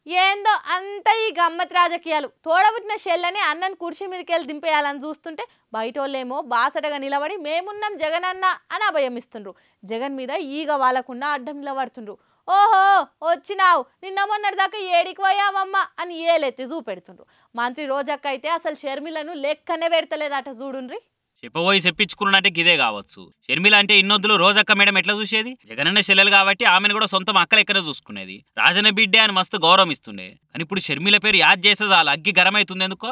ఏందో అంత ఈ గమ్మత్ రాజకీయాలు తోడబుట్టిన షెల్లని అన్నని కుర్చీ మీదకెళ్ళి దింపేయాలని చూస్తుంటే బయటోళ్ళేమో బాసటగా నిలబడి మేమున్నాం జగన్ అన్న అని అభయం ఇస్తుండ్రు. జగన్ మీద ఈగ వాళ్ళకుండా అడ్డం నిలబడుతుండ్రు. ఓహో వచ్చినావు నిన్న మొన్నటిదాకా ఏడికి పోయావమ్మ అని ఏలెత్తి చూపెడుతుండ్రు. మంత్రి రోజక్క అయితే అసలు షర్మిలను లెక్కనే పెడతలేదట చూడుండ్రి. చెప్పబోయి చెప్పించుకున్నట్టే గిదే కావచ్చు. షర్మిల అంటే ఇన్నొద్దులు రోజక్క మేడం ఎట్లా చూసేది? జగనన్న చెల్లెలు కాబట్టి ఆమెను కూడా సొంతం అక్కలు ఎక్కడ చూసుకునేది. రాజన్న బిడ్డే అని మస్తు గౌరవం ఇస్తుండే. కానీ ఇప్పుడు షర్మిల పేరు యాద్ చేస్తే చాలు అగ్గి గరమైతుంది. ఎందుకో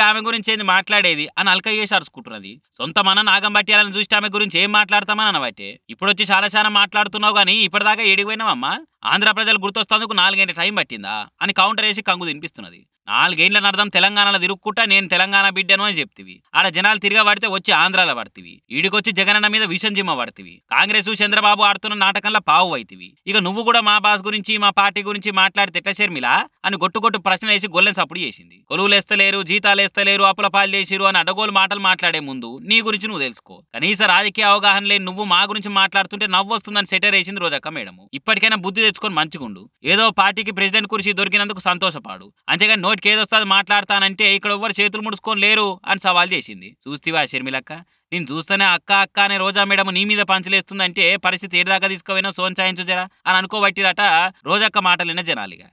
ఆమె గురించి ఏంది మాట్లాడేది అని అల్క చేసి అరుచుకుంటున్నది. సొంత మన నాగం బట్టియాలని చూస్తే ఆమె గురించి ఏం మాట్లాడతామని అనబట్టే ఇప్పుడు వచ్చి చాలా మాట్లాడుతున్నావు. కానీ ఇప్పటిదాకా ఏడిపోయినావమ్మా? ఆంధ్ర ప్రజలు గుర్తొస్తేందుకు 4 గంటల టైం పట్టిందా అని కౌంటర్ వేసి కంగు తినిపిస్తున్నది. 4 గేండ్ల అర్థం తెలంగాణలో తిరుగుకుంటా నేను తెలంగాణ బిడ్డను అని చెప్తివి. ఆడ జనాలు తిరగబడితే వచ్చి ఆంధ్రాలో పడుతుంది. ఈడికొచ్చి జగనన్న మీద విషం జిమ్మ పడుతుంది. కాంగ్రెస్ చంద్రబాబు ఆడుతున్న నాటకంలో పావు అవుతుంది. ఇక నువ్వు కూడా మా బాస్ గురించి మా పార్టీ గురించి మాట్లాడితే ఎట్లా షర్మిల అని గొట్టు ప్రశ్న వేసి గొల్లెని సప్పుడు చేసింది. కొలువులు వేస్తలేరు, జీతాలు వేస్తలేరు, అప్పుల పాలు చేసిరు అని అడ్డగోలు మాటలు మాట్లాడే ముందు నీ గురించి నువ్వు తెలుసుకో. కనీస రాజకీయ అవగాహన లేని నువ్వు మా గురించి మాట్లాడుతుంటే నవ్వు వస్తుందని సెటర్ వేసింది రోజక్క మేడం. ఇప్పటికైనా బుద్ధి తెచ్చుకొని మంచిగుండు. ఏదో పార్టీకి ప్రెసిడెంట్ కుర్చీ దొరికినందుకు సంతోషపాడు, అంతేగాని నోటికి ఏదొస్తుంది మాట్లాడతానంటే ఇక్కడ ఎవ్వరు చేతులు ముడుచుకొని లేరు అని సవాల్ చేసింది. చూస్తీవా షర్మిలక్క, నేను చూస్తేనే అక్క అనే రోజా మేడం నీ మీద పంచలేస్తుందంటే పరిస్థితి ఏదాకా తీసుకుపోయినా సోంచాయించు జరా అని అనుకోబట్టిరట రోజక్క మాటలిన జనాలిగా.